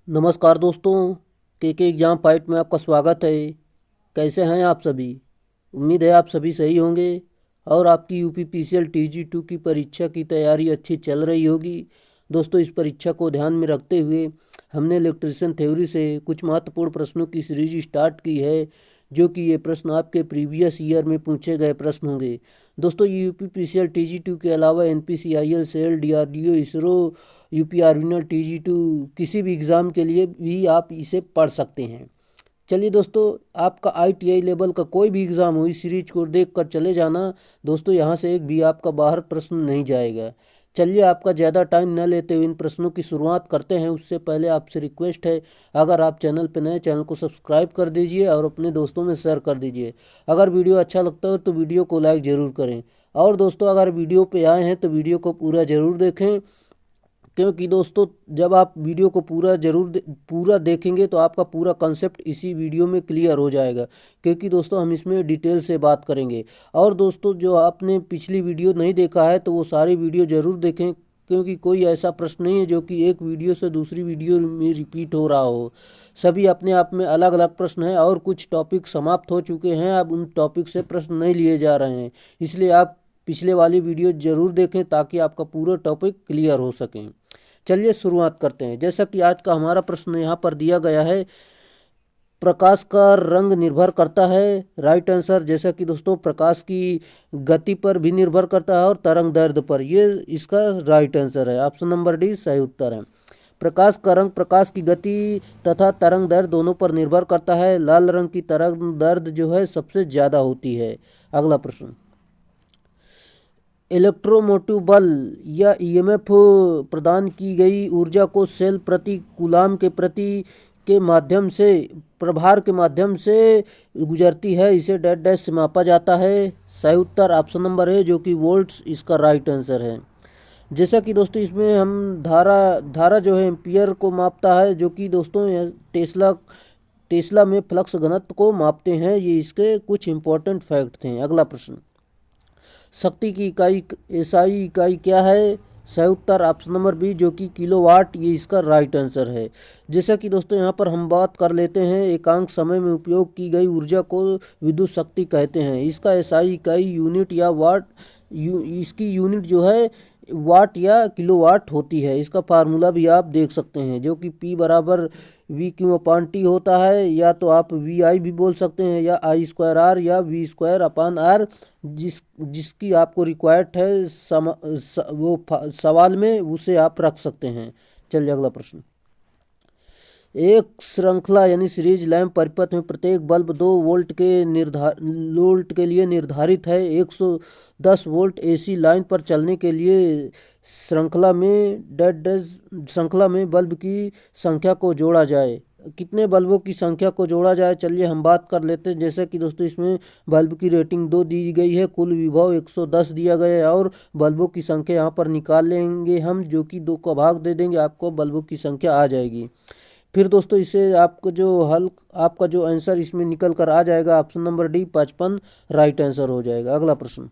नमस्कार दोस्तों, के एग्ज़ाम फाइट में आपका स्वागत है। कैसे हैं आप सभी? उम्मीद है आप सभी सही होंगे और आपकी यूपीपीसीएल टीजी 2 की परीक्षा की तैयारी अच्छी चल रही होगी। दोस्तों, इस परीक्षा को ध्यान में रखते हुए हमने इलेक्ट्रिशियन थ्योरी से कुछ महत्वपूर्ण प्रश्नों की सीरीज स्टार्ट की है, जो कि ये प्रश्न आपके प्रीवियस ईयर में पूछे गए प्रश्न होंगे। दोस्तों, यूपीपीसीएल टीजी 2 के अलावा NPCIL, SAIL, DRDO, ISRO, UP आर्मिनल टीजी 2 किसी भी एग्ज़ाम के लिए भी आप इसे पढ़ सकते हैं। चलिए दोस्तों, आपका आईटीआई लेवल का कोई भी एग्ज़ाम हो, इस सीरीज को देख कर चले जाना। दोस्तों, यहाँ से एक भी आपका बाहर प्रश्न नहीं जाएगा। चलिए, आपका ज़्यादा टाइम न लेते हुए इन प्रश्नों की शुरुआत करते हैं। उससे पहले आपसे रिक्वेस्ट है, अगर आप चैनल पर नए, चैनल को सब्सक्राइब कर दीजिए और अपने दोस्तों में शेयर कर दीजिए। अगर वीडियो अच्छा लगता हो तो वीडियो को लाइक ज़रूर करें। और दोस्तों, अगर वीडियो पे आए हैं तो वीडियो को पूरा ज़रूर देखें, क्योंकि दोस्तों जब आप वीडियो को पूरा देखेंगे तो आपका पूरा कंसेप्ट इसी वीडियो में क्लियर हो जाएगा। क्योंकि दोस्तों हम इसमें डिटेल से बात करेंगे। और दोस्तों, जो आपने पिछली वीडियो नहीं देखा है तो वो सारी वीडियो ज़रूर देखें, क्योंकि कोई ऐसा प्रश्न नहीं है जो कि एक वीडियो से दूसरी वीडियो में रिपीट हो रहा हो। सभी अपने आप में अलग अलग प्रश्न हैं और कुछ टॉपिक समाप्त हो चुके हैं। अब उन टॉपिक से प्रश्न नहीं लिए जा रहे हैं, इसलिए आप पिछले वाली वीडियो ज़रूर देखें ताकि आपका पूरा टॉपिक क्लियर हो सकें। चलिए शुरुआत करते हैं। जैसा कि आज का हमारा प्रश्न यहाँ पर दिया गया है, प्रकाश का रंग निर्भर करता है। राइट आंसर, जैसा कि दोस्तों प्रकाश की गति पर भी निर्भर करता है और तरंग दैर्ध्य पर। ये इसका राइट आंसर है। ऑप्शन नंबर डी सही उत्तर है। प्रकाश का रंग प्रकाश की गति तथा तरंग दैर्ध्य दोनों पर निर्भर करता है। लाल रंग की तरंग दैर्ध्य जो है सबसे ज़्यादा होती है। अगला प्रश्न, इलेक्ट्रोमोटिव बल या ईएमएफ प्रदान की गई ऊर्जा को सेल प्रति कूलाम के माध्यम से, प्रभार के माध्यम से गुजरती है। इसे डैश डैश से मापा जाता है। सही उत्तर ऑप्शन नंबर है, जो कि वोल्ट्स इसका राइट आंसर है। जैसा कि दोस्तों इसमें हम धारा जो है एम्पियर को मापता है, जो कि दोस्तों टेस्ला में फ्लक्स घनत्व को मापते हैं। ये इसके कुछ इंपॉर्टेंट फैक्ट थे। अगला प्रश्न, शक्ति की इकाई एसआई इकाई क्या है? सही उत्तर ऑप्शन नंबर बी, जो कि किलोवाट, ये इसका राइट आंसर है। जैसा कि दोस्तों यहाँ पर हम बात कर लेते हैं, एकांक समय में उपयोग की गई ऊर्जा को विद्युत शक्ति कहते हैं। इसका एसआई इकाई यूनिट या वाट, इसकी यूनिट जो है वाट या किलोवाट होती है। इसका फार्मूला भी आप देख सकते हैं, जो कि P बराबर V/Q/T होता है। या तो आप VI भी बोल सकते हैं, या I²R या V²/R, जिसकी आपको रिक्वायर्ड है सवाल में, उसे आप रख सकते हैं। चलिए अगला प्रश्न, एक श्रृंखला यानी सीरीज लैंप परिपथ में प्रत्येक बल्ब 2 वोल्ट के लिए निर्धारित है। 110 वोल्ट एसी लाइन पर चलने के लिए श्रृंखला में बल्ब की संख्या को जोड़ा जाए। कितने बल्बों की संख्या को जोड़ा जाए? चलिए हम बात कर लेते हैं। जैसे कि दोस्तों इसमें बल्ब की रेटिंग 2 दी गई है, कुल विभव 110 दिया गया है, और बल्बों की संख्या यहाँ पर निकाल लेंगे हम, जो कि 2 का भाग दे देंगे, आपको बल्बों की संख्या आ जाएगी। फिर दोस्तों इसे आपका जो आंसर इसमें निकल कर आ जाएगा, option number D 55 right answer हो जाएगा। अगला प्रश्न,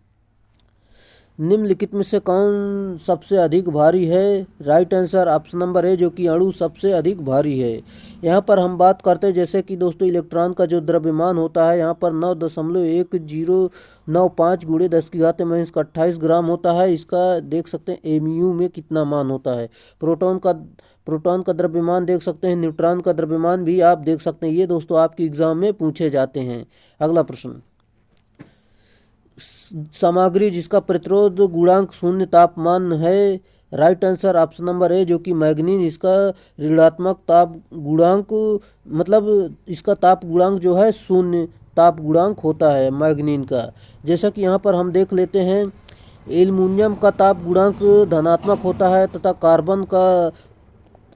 निम्नलिखित में से कौन सबसे अधिक भारी है? राइट आंसर ऑप्शन नंबर है, जो कि अणु सबसे अधिक भारी है। यहाँ पर हम बात करते हैं, जैसे कि दोस्तों इलेक्ट्रॉन का जो द्रव्यमान होता है, यहाँ पर 9.1095 × 10⁻⁻28 ग्राम होता है। इसका देख सकते हैं एमयू में कितना मान होता है। प्रोटॉन का द्रव्यमान देख सकते हैं, न्यूट्रॉन का द्रव्यमान भी आप देख सकते हैं। ये दोस्तों आपके एग्जाम में पूछे जाते हैं। अगला प्रश्न, सामग्री जिसका प्रतिरोध गुणांक 0 तापमान है। राइट आंसर ऑप्शन नंबर है, जो कि मैग्नीन। इसका ऋणात्मक ताप गुणांक, मतलब इसका ताप गुणांक जो है 0 ताप गुणांक होता है मैग्नीन का। जैसा कि यहाँ पर हम देख लेते हैं, एल्युमिनियम का ताप गुणांक धनात्मक होता है, तथा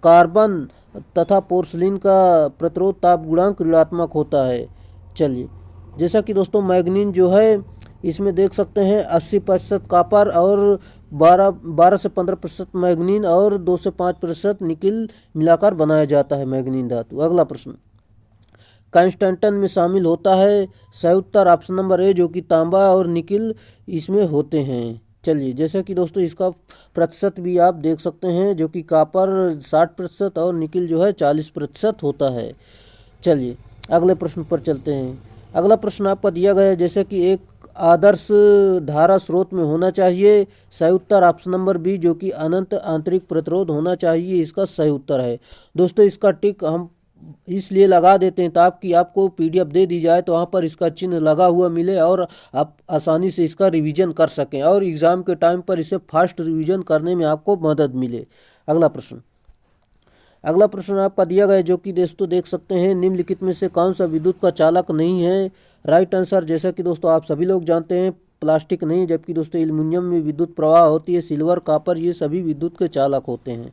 कार्बन तथा पोर्सिलिन का प्रतिरोध ताप गुणांक ऋणात्मक होता है। चलिए, जैसा कि दोस्तों मैग्नीन जो है, इसमें देख सकते हैं 80% कॉपर और 12 से 15% मैग्नीन और 2 से 5% निकिल मिलाकर बनाया जाता है मैग्नीन धातु। अगला प्रश्न, कांस्टेंटन में शामिल होता है। सही उत्तर ऑप्शन नंबर ए, जो कि तांबा और निकिल इसमें होते हैं। चलिए, जैसे कि दोस्तों इसका प्रतिशत भी आप देख सकते हैं, जो कि कॉपर 60% और निकिल जो है 40% होता है। चलिए अगले प्रश्न पर चलते हैं। अगला प्रश्न आपका दिया गया है, जैसे कि एक आदर्श धारा स्रोत में होना चाहिए। सही उत्तर ऑप्शन नंबर बी, जो कि अनंत आंतरिक प्रतिरोध होना चाहिए, इसका सही उत्तर है। दोस्तों इसका टिक हम इसलिए लगा देते हैं ताकि आपको पीडीएफ दे दी जाए तो वहाँ पर इसका चिन्ह लगा हुआ मिले और आप आसानी से इसका रिवीजन कर सकें और एग्ज़ाम के टाइम पर इसे फास्ट रिवीजन करने में आपको मदद मिले। अगला प्रश्न आपका दिया गया है, जो कि दोस्तों देख सकते हैं, निम्नलिखित में से कौन सा विद्युत का चालक नहीं है। राइट आंसर, जैसा कि दोस्तों आप सभी लोग जानते हैं, प्लास्टिक नहीं, जबकि दोस्तों एल्युमिनियम में विद्युत प्रवाह होती है, सिल्वर, कॉपर, ये सभी विद्युत के चालक होते हैं।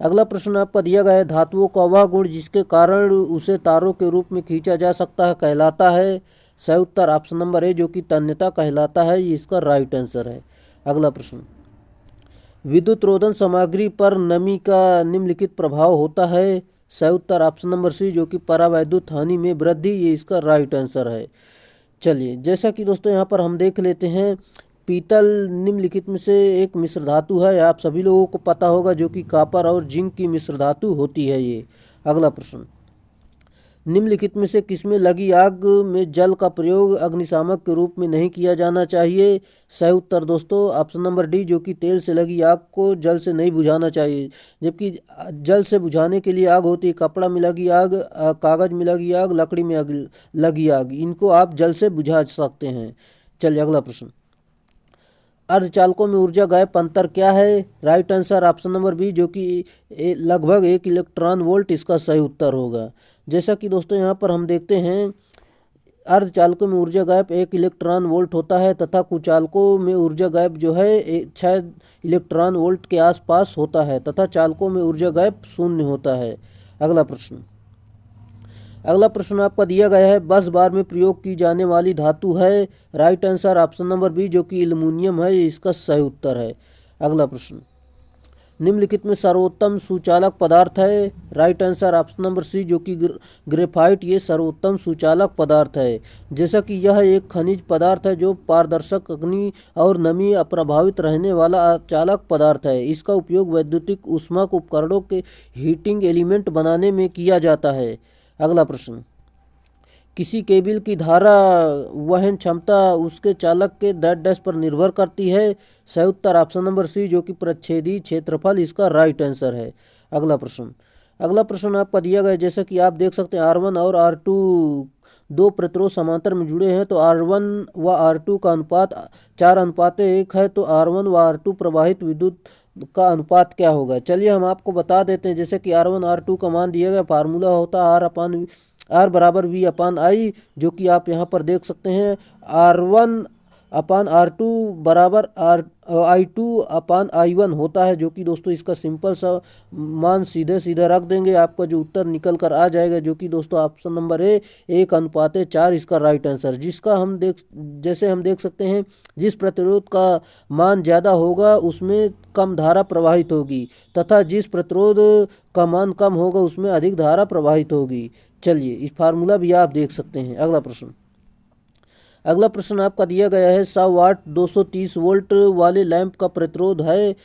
अगला प्रश्न आपका दिया गया है, धातुओं का वह गुण जिसके कारण उसे तारों के रूप में खींचा जा सकता है कहलाता है। सही उत्तर ऑप्शन नंबर ए, जो कि तन्यता कहलाता है, ये इसका राइट आंसर है। अगला प्रश्न, विद्युत रोधन सामग्री पर नमी का निम्नलिखित प्रभाव होता है। सही उत्तर ऑप्शन नंबर सी, जो कि परावैद्युत हानि में वृद्धि, ये इसका राइट आंसर है। चलिए, जैसा कि दोस्तों यहाँ पर हम देख लेते हैं, पीतल निम्नलिखित में से एक मिश्र धातु है, आप सभी लोगों को पता होगा, जो कि कॉपर और जिंक की मिश्र धातु होती है ये। अगला प्रश्न, निम्नलिखित में से किसमें लगी आग में जल का प्रयोग अग्निशामक के रूप में नहीं किया जाना चाहिए। सही उत्तर दोस्तों ऑप्शन नंबर डी, जो कि तेल से लगी आग को जल से नहीं बुझाना चाहिए, जबकि जल से बुझाने के लिए आग होती है कपड़ा में लगी आग, कागज में लगी आग, लकड़ी में लगी आग, इनको आप जल से बुझा सकते हैं। चलिए अगला प्रश्न, अर्धचालकों में ऊर्जा गायब अंतर क्या है। Right answer option number B, जो कि लगभग 1 इलेक्ट्रॉन वोल्ट, इसका सही उत्तर होगा। जैसा कि दोस्तों यहाँ पर हम देखते हैं, अर्धचालकों में ऊर्जा गायब 1 इलेक्ट्रॉन वोल्ट होता है तथा कुचालकों में ऊर्जा गायब जो है 6 इलेक्ट्रॉन वोल्ट के आसपास होता है तथा चालकों में ऊर्जा गायब 0 होता है। अगला प्रश्न आपका दिया गया है, बस बार में प्रयोग की जाने वाली धातु है। Right answer option number B, जो कि एल्युमिनियम है, इसका सही उत्तर है। अगला प्रश्न, निम्नलिखित में सर्वोत्तम सुचालक पदार्थ है। Right answer option number C, जो कि ग्रेफाइट, ये सर्वोत्तम सुचालक पदार्थ है। जैसा कि यह एक खनिज पदार्थ है जो पारदर्शक, अग्नि और नमी अप्रभावित रहने वाला चालक पदार्थ है। इसका उपयोग वैद्युतिक ऊष्माक उपकरणों के हीटिंग एलिमेंट बनाने में किया जाता है। अगला प्रश्न, किसी केबल की धारा वहन क्षमता उसके चालक के डैश पर निर्भर करती है। सही उत्तर ऑप्शन नंबर सी, जो कि प्रच्छेदी क्षेत्रफल, इसका राइट आंसर है। अगला प्रश्न आपका दिया गया, जैसा कि आप देख सकते हैं, R1 और R2 दो प्रतिरोध समांतर में जुड़े हैं, तो R1 व R2 का अनुपात 4:1 है, तो R1 व R2 प्रवाहित विद्युत का अनुपात क्या होगा। चलिए हम आपको बता देते हैं, जैसे कि R1 R2 का मान दिया गया, फार्मूला होता है R बराबर V/I, जो कि आप यहाँ पर देख सकते हैं, R1/R2 बराबर I2/I1 होता है, जो कि दोस्तों इसका सिंपल सा मान सीधे सीधे रख देंगे, आपका जो उत्तर निकल कर आ जाएगा, जो कि दोस्तों ऑप्शन नंबर ए 1:4, इसका राइट आंसर। जिसका जैसे हम देख सकते हैं, जिस प्रतिरोध का मान ज़्यादा होगा उसमें कम धारा प्रवाहित होगी तथा जिस प्रतिरोध का मान कम होगा उसमें अधिक धारा प्रवाहित होगी। चलिए इस फार्मूला भी आप देख सकते हैं। अगला प्रश्न आपका दिया गया है, 100 वाट 230 वोल्ट वाले लैंप का प्रतिरोध है।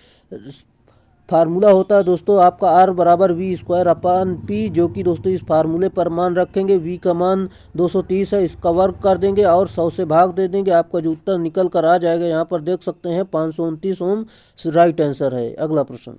फार्मूला होता है दोस्तों आपका R बराबर V²/P, जो कि दोस्तों इस फार्मूले पर मान रखेंगे, V का मान 230 है, इसका वर्ग कर देंगे और 100 से भाग दे देंगे, आपका जो उत्तर निकल कर आ जाएगा, यहाँ पर देख सकते हैं 529 ओम राइट आंसर है। अगला प्रश्न,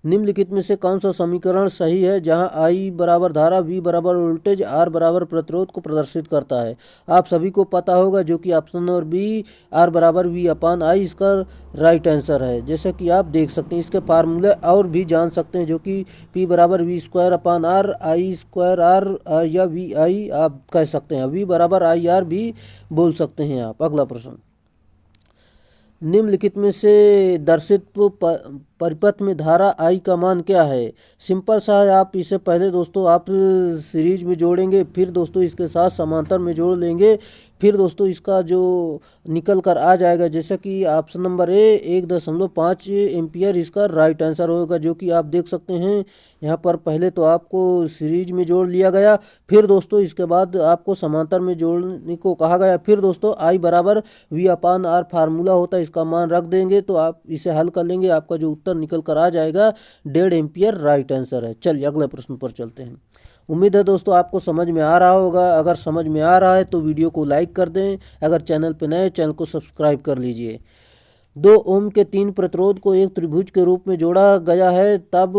निम्नलिखित में से कौन सा समीकरण सही है जहां I बराबर धारा, V बराबर वोल्टेज, R बराबर प्रतिरोध को प्रदर्शित करता है। आप सभी को पता होगा, जो कि ऑप्शन नंबर बी, R बराबर V/I, इसका राइट आंसर है। जैसे कि आप देख सकते हैं, इसके फार्मूले और भी जान सकते हैं, जो कि P बराबर V²/R, I²R या VI आप कह सकते हैं, V बराबर IR भी बोल सकते हैं आप। अगला प्रश्न, निम्नलिखित में से दर्शित परिपथ में धारा I का मान क्या है। सिंपल सा है, आप इसे पहले दोस्तों आप सीरीज में जोड़ेंगे, फिर दोस्तों इसके साथ समांतर में जोड़ लेंगे, फिर दोस्तों इसका जो निकल कर आ जाएगा, जैसा कि ऑप्शन नंबर ए 1.5 एम्पियर इसका राइट आंसर होगा, जो कि आप देख सकते हैं यहाँ पर पहले तो आपको सीरीज में जोड़ लिया गया, फिर दोस्तों इसके बाद आपको समांतर में जोड़ने को कहा गया। फिर दोस्तों आई बराबर V/R फार्मूला होता है, इसका मान रख देंगे तो आप इसे हल कर लेंगे, आपका जो उत्तर निकल कर आ जाएगा 1.5 एम्पियर राइट आंसर है। चलिए अगले प्रश्न पर चलते हैं। उम्मीद है दोस्तों आपको समझ में आ रहा होगा। अगर समझ में आ रहा है तो वीडियो को लाइक कर दें, अगर चैनल पर नए चैनल को सब्सक्राइब कर लीजिए। 2 ओम के 3 प्रतिरोध को एक त्रिभुज के रूप में जोड़ा गया है, तब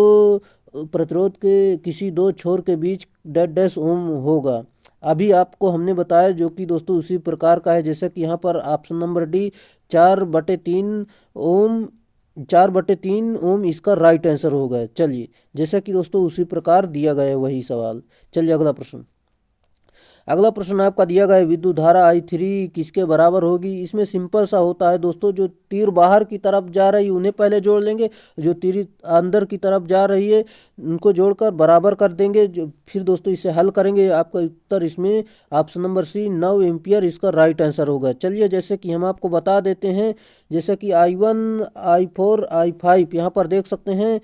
प्रतिरोध के किसी 2 छोर के बीच डैश ओम होगा। अभी आपको हमने बताया जो कि दोस्तों उसी प्रकार का है, जैसे कि यहाँ पर ऑप्शन नंबर डी 4/3 ओम इसका राइट आंसर होगा। चलिए जैसा कि दोस्तों उसी प्रकार दिया गया है वही सवाल। चलिए अगला प्रश्न आपका दिया गया है, विद्युत धारा I3 किसके बराबर होगी। इसमें सिंपल सा होता है दोस्तों, जो तीर बाहर की तरफ जा रही है उन्हें पहले जोड़ लेंगे, जो तीर अंदर की तरफ जा रही है उनको जोड़कर बराबर कर देंगे। जो फिर दोस्तों इसे हल करेंगे, आपका उत्तर इसमें ऑप्शन नंबर सी 9 एम्पियर इसका राइट आंसर होगा। चलिए जैसे कि हम आपको बता देते हैं, जैसे कि I1 I4 I5 यहाँ पर देख सकते हैं।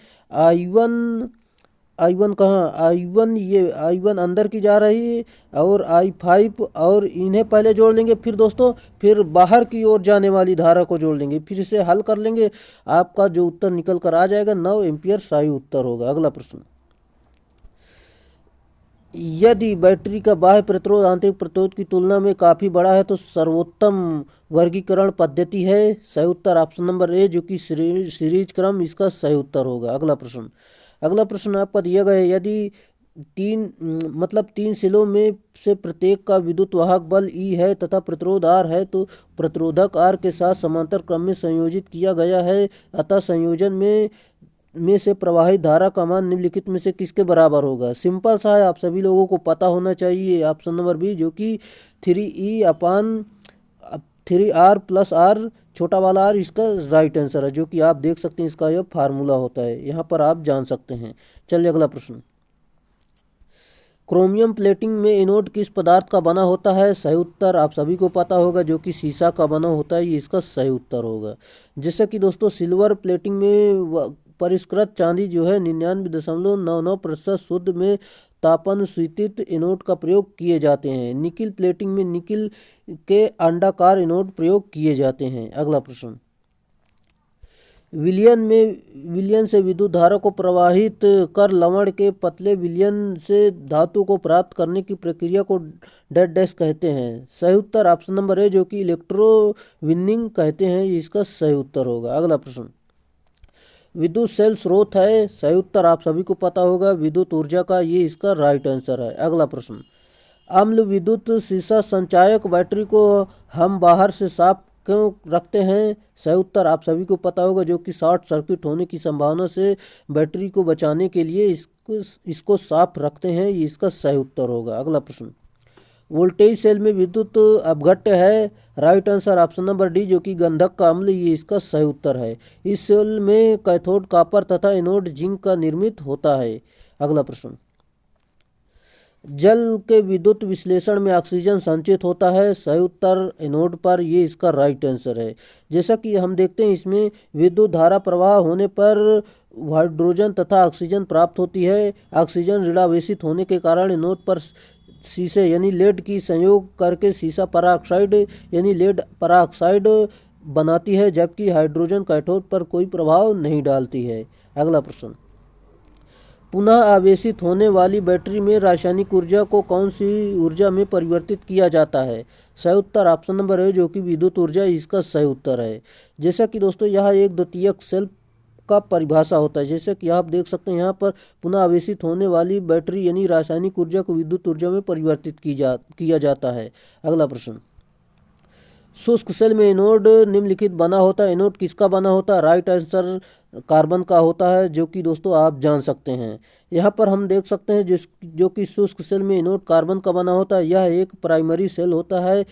I1 कहाँ, I1 अंदर की जा रही है और I5 और इन्हें पहले जोड़ लेंगे, फिर दोस्तों फिर बाहर की ओर जाने वाली धारा को जोड़ लेंगे, फिर इसे हल कर लेंगे, आपका जो उत्तर निकल कर आ जाएगा 9 एम्पियर सही उत्तर होगा। अगला प्रश्न, यदि बैटरी का बाह्य प्रतिरोध आंतरिक प्रतिरोध की तुलना में काफ़ी बड़ा है तो सर्वोत्तम वर्गीकरण पद्धति है। सही उत्तर ऑप्शन नंबर ए जो कि सीरीज क्रम इसका सही उत्तर होगा। अगला प्रश्न आपका दिया गया है, यदि तीन सेलों में से प्रत्येक का विद्युत वाहक बल E है तथा प्रतिरोध R है, तो प्रतिरोधक R के साथ समांतर क्रम में संयोजित किया गया है, अतः संयोजन में से प्रवाहित धारा का मान निम्नलिखित में से किसके बराबर होगा। सिंपल सा है, आप सभी लोगों को पता होना चाहिए। ऑप्शन नंबर बी जो कि 3R प्लस R छोटा वाला R इसका राइट आंसर है, जो कि आप देख सकते हैं इसका यह फार्मूला होता है, यहाँ पर आप जान सकते हैं। चलिए अगला प्रश्न, क्रोमियम प्लेटिंग में एनोड किस पदार्थ का बना होता है। सही उत्तर आप सभी को पता होगा, जो कि शीशा का बना होता है, ये इसका सही उत्तर होगा। जैसे कि दोस्तों सिल्वर प्लेटिंग में परिष्कृत चांदी जो है 99.99% शुद्ध में तापानुशीतित एनोड का प्रयोग किए जाते हैं। निकिल प्लेटिंग में निकिल के अंडाकार एनोड प्रयोग किए जाते हैं। अगला प्रश्न, विलयन से विद्युत धारा को प्रवाहित कर लवण के पतले विलयन से धातु को प्राप्त करने की प्रक्रिया को डैश कहते हैं। सही उत्तर ऑप्शन नंबर ए जो कि इलेक्ट्रोविनिंग कहते हैं, ये इसका सही उत्तर होगा। अगला प्रश्न, विद्युत सेल स्रोत है। सही उत्तर आप सभी को पता होगा, विद्युत ऊर्जा का, ये इसका राइट आंसर है। अगला प्रश्न, अम्ल विद्युत शीशा संचायक बैटरी को हम बाहर से साफ क्यों रखते हैं। सही उत्तर आप सभी को पता होगा, जो कि शॉर्ट सर्किट होने की संभावना से बैटरी को बचाने के लिए इसको साफ रखते हैं, ये इसका सही उत्तर होगा। अगला प्रश्न, वोल्टेज सेल में विद्युत अपघट्य है। Right answer option number D जो कि गंधक का अम्ल, ये इसका सही उत्तर है। इस सेल में कैथोड कॉपर तथा एनोड जिंक का निर्मित होता है। अगला प्रश्न, जल के विद्युत विश्लेषण में ऑक्सीजन संचित होता है। सही उत्तर एनोड पर, ये इसका राइट आंसर है। जैसा कि हम देखते हैं इसमें विद्युत धारा प्रवाह होने पर हाइड्रोजन तथा ऑक्सीजन प्राप्त होती है। ऑक्सीजन ऋणावेशित होने के कारण एनोड पर शीशे यानी लेड की संयोग करके शीशा पराऑक्साइड यानी लेड पराऑक्साइड बनाती है, जबकि हाइड्रोजन कैथोड पर कोई प्रभाव नहीं डालती है। अगला प्रश्न, पुनः आवेशित होने वाली बैटरी में रासायनिक ऊर्जा को कौन सी ऊर्जा में परिवर्तित किया जाता है। सही उत्तर ऑप्शन नंबर है जो कि विद्युत ऊर्जा, इसका सही उत्तर है। जैसा कि दोस्तों यहाँ एक द्वितीयक सेल का परिभाषा होता है, जैसे कि आप देख सकते हैं यहाँ पर पुनः आवेशित होने वाली बैटरी यानी रासायनिक ऊर्जा को विद्युत ऊर्जा में परिवर्तित किया जाता है। अगला प्रश्न, शुष्क सेल में एनोड निम्नलिखित बना होता है। एनोड किसका बना होता है। राइट आंसर कार्बन का होता है, जो कि दोस्तों आप जान सकते हैं। यहाँ पर हम देख सकते हैं जो कि शुष्क सेल में एनोड कार्बन का बना होता है। यह एक प्राइमरी सेल होता है,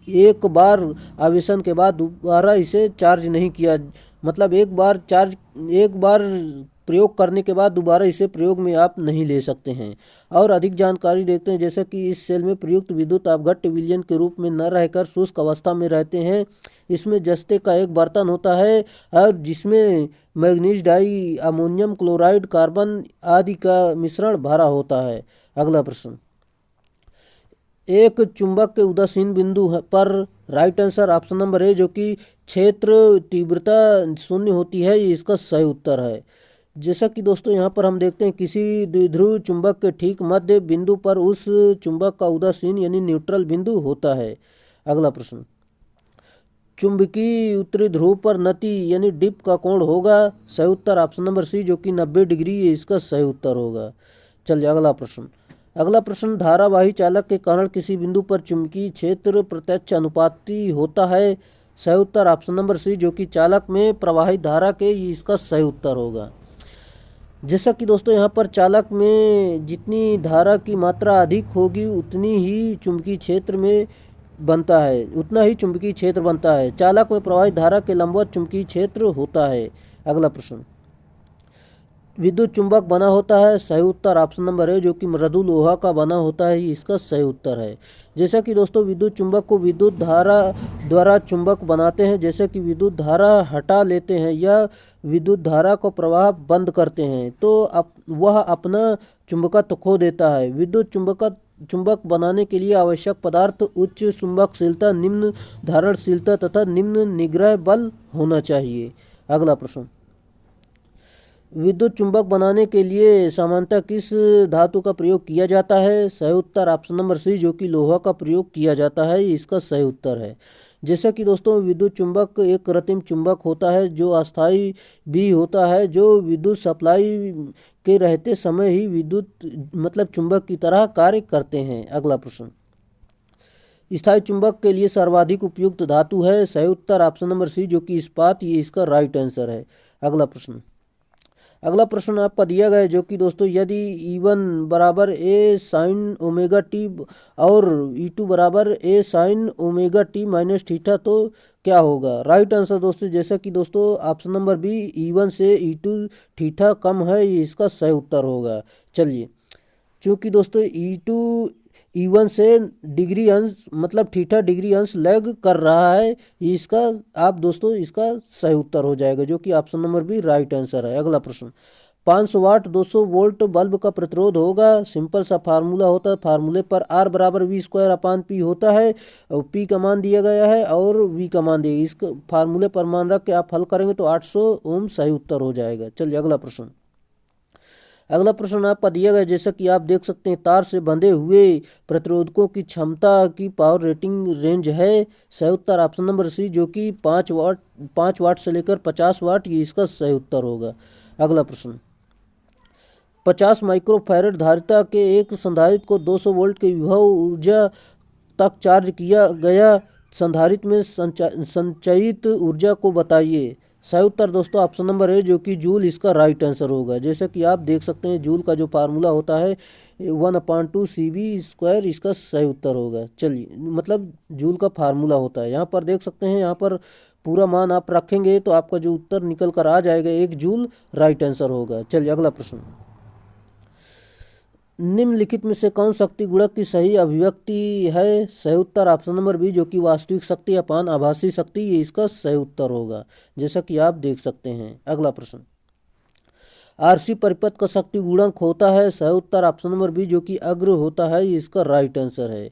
एक बार आवेशन के बाद दोबारा इसे चार्ज नहीं किया, मतलब एक बार प्रयोग करने के बाद दोबारा इसे प्रयोग में आप नहीं ले सकते हैं। और अधिक जानकारी देखते हैं, जैसे कि इस सेल में प्रयुक्त विद्युत अपघट्य विलयन के रूप में न रहकर शुष्क अवस्था में रहते हैं। इसमें जस्ते का एक बर्तन होता है और जिसमें मैग्नीज डाई, अमोनियम क्लोराइड, कार्बन आदि का मिश्रण भरा होता है। अगला प्रश्न, एक चुंबक के उदासीन बिंदु पर right answer option number A जो कि क्षेत्र तीव्रता शून्य होती है, ये इसका सही उत्तर है। जैसा कि दोस्तों यहाँ पर हम देखते हैं, किसी द्विध्रुव चुंबक के ठीक मध्य बिंदु पर उस चुंबक का उदासीन यानी न्यूट्रल बिंदु होता है। अगला प्रश्न, चुंबकीय उत्तरी ध्रुव पर नति यानी डिप का कोण होगा, सही उत्तर ऑप्शन नंबर सी जो कि 90 डिग्री, ये इसका सही उत्तर होगा। चलिए अगला प्रश्न, अगला प्रश्न, धारावाही चालक के कारण किसी बिंदु पर चुंबकीय क्षेत्र प्रत्यक्ष अनुपाती होता है, सही उत्तर ऑप्शन नंबर सी जो कि चालक में प्रवाहित धारा के, ये इसका सही उत्तर होगा। जैसा कि दोस्तों यहाँ पर चालक में जितनी धारा की मात्रा अधिक होगी उतनी ही चुंबकीय क्षेत्र में बनता है, उतना ही चुंबकीय क्षेत्र बनता है। चालक में प्रवाहित धारा के लंबवत चुंबकीय क्षेत्र होता है। अगला प्रश्न, विद्युत चुंबक बना होता है, सही उत्तर ऑप्शन नंबर है जो कि मृदु लोहा का बना होता है, इसका सही उत्तर है। जैसा कि दोस्तों विद्युत चुंबक को विद्युत धारा द्वारा चुंबक बनाते हैं, जैसे कि विद्युत धारा हटा लेते हैं या विद्युत धारा को प्रवाह बंद करते हैं तो वह अपना चुंबकत्व खो देता है। विद्युत चुंबक बनाने के लिए आवश्यक पदार्थ उच्च चुंबकशीलता, निम्न धारणशीलता तथा निम्न निग्रह बल होना चाहिए। अगला प्रश्न, विद्युत चुंबक बनाने के लिए सामान्यतः किस धातु का प्रयोग किया जाता है, सही उत्तर ऑप्शन नंबर सी जो कि लोहा का प्रयोग किया जाता है, इसका सही उत्तर है। जैसा कि दोस्तों विद्युत चुंबक एक कृत्रिम चुंबक होता है जो अस्थायी भी होता है, जो विद्युत सप्लाई के रहते समय ही विद्युत मतलब चुंबक की तरह कार्य करते हैं। अगला प्रश्न, स्थायी चुंबक के लिए सर्वाधिक उपयुक्त धातु है, सही उत्तर ऑप्शन नंबर सी जो कि इस्पात, ये इसका राइट आंसर है। अगला प्रश्न आपका दिया गया है जो कि दोस्तों यदि E1 बराबर ए साइन ओमेगा टी और E2 बराबर A sine omega T minus theta तो क्या होगा। राइट आंसर दोस्तों, जैसा कि दोस्तों ऑप्शन नंबर बी E1 से E2 थीटा कम है, ये इसका सही उत्तर होगा। चलिए, चूँकि दोस्तों E1 से डिग्री अंश मतलब थीटा डिग्री अंश लैग कर रहा है, ये इसका आप दोस्तों इसका सही उत्तर हो जाएगा जो कि option number B right answer है। अगला प्रश्न, 500 वाट 200 वोल्ट बल्ब का प्रतिरोध होगा, सिंपल सा फार्मूला होता है, फार्मूले पर R बराबर V² होता है और P का मान दिया गया है और V का मान दिया, इस फार्मूले पर मान रख के आप हल करेंगे तो 800 ओम सही उत्तर हो जाएगा। चलिए अगला प्रश्न आपका दिया गया, जैसा कि आप देख सकते हैं तार से बंधे हुए प्रतिरोधकों की क्षमता की पावर रेटिंग रेंज है, सही उत्तर ऑप्शन नंबर सी जो कि 5 वाट से लेकर 50 वाट, ये इसका सही उत्तर होगा। अगला प्रश्न, 50 माइक्रोफैरड धारिता के एक संधारित्र को 200 वोल्ट के विभव ऊर्जा तक चार्ज किया गया, संधारित्र में संचयित ऊर्जा को बताइए। सही उत्तर दोस्तों ऑप्शन नंबर है जो कि जूल, इसका राइट आंसर होगा। जैसा कि आप देख सकते हैं जूल का जो फार्मूला होता है 1/2 CV², इसका सही उत्तर होगा। चलिए मतलब जूल का फार्मूला होता है, यहाँ पर देख सकते हैं, यहाँ पर पूरा मान आप रखेंगे तो आपका जो उत्तर निकल कर आ जाएगा 1 जूल राइट आंसर होगा। चलिए अगला प्रश्न, निम्नलिखित में से कौन शक्ति गुणक की सही अभिव्यक्ति है, सही उत्तर ऑप्शन नंबर बी जो कि वास्तविक शक्ति अपान आभासी शक्ति, ये इसका सही उत्तर होगा जैसा कि आप देख सकते हैं। अगला प्रश्न, RC परिपथ का शक्ति गुणक होता है, सही उत्तर ऑप्शन नंबर बी जो कि अग्र होता है, ये इसका राइट आंसर है।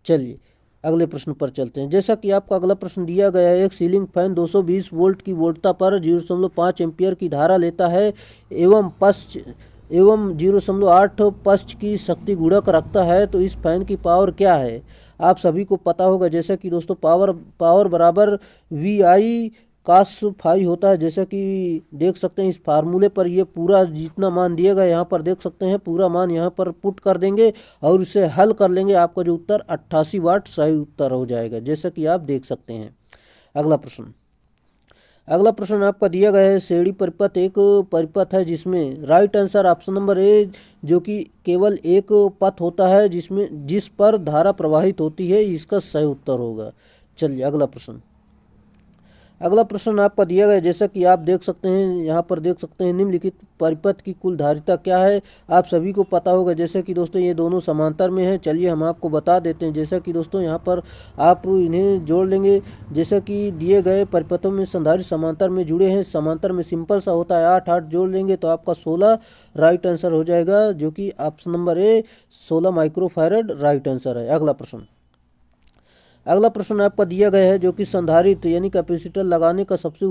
चलिए अगले प्रश्न पर चलते हैं। जैसा कि आपका अगला प्रश्न दिया गया है, एक सीलिंग फैन 220 वोल्ट की वोल्टता पर 0.5 एम्पियर की धारा लेता है एवं 0.8 पश्च की शक्ति गुणक रखता है, तो इस फैन की पावर क्या है। आप सभी को पता होगा, जैसा कि दोस्तों पावर बराबर VI cos फाई होता है, जैसा कि देख सकते हैं इस फार्मूले पर ये पूरा जितना मान दिया गया यहाँ पर देख सकते हैं, पूरा मान यहाँ पर पुट कर देंगे और इसे हल कर लेंगे, आपका जो उत्तर 88 वाट सही उत्तर हो जाएगा जैसा कि आप देख सकते हैं। अगला प्रश्न आपका दिया गया है, श्रेणी परिपथ एक परिपथ है जिसमें right answer option number A जो कि केवल एक पथ होता है जिस पर धारा प्रवाहित होती है, इसका सही उत्तर होगा। चलिए अगला प्रश्न आपका दिया गया है, जैसा कि आप देख सकते हैं, यहाँ पर देख सकते हैं, निम्नलिखित परिपथ की कुल धारिता क्या है। आप सभी को पता होगा जैसे कि दोस्तों ये दोनों समांतर में हैं। चलिए हम आपको बता देते हैं। जैसा कि दोस्तों यहाँ पर आप इन्हें जोड़ लेंगे। जैसा कि दिए गए परिपथों में संधारित्र समांतर में जुड़े हैं। समांतर में सिंपल सा होता है, 8 8 जोड़ लेंगे तो आपका 16 राइट आंसर हो जाएगा, जो कि option number A 16 microfarad right answer है। अगला प्रश्न आपका दिया गया है, जो कि संधारित्र यानी कैपेसिटर लगाने का सबसे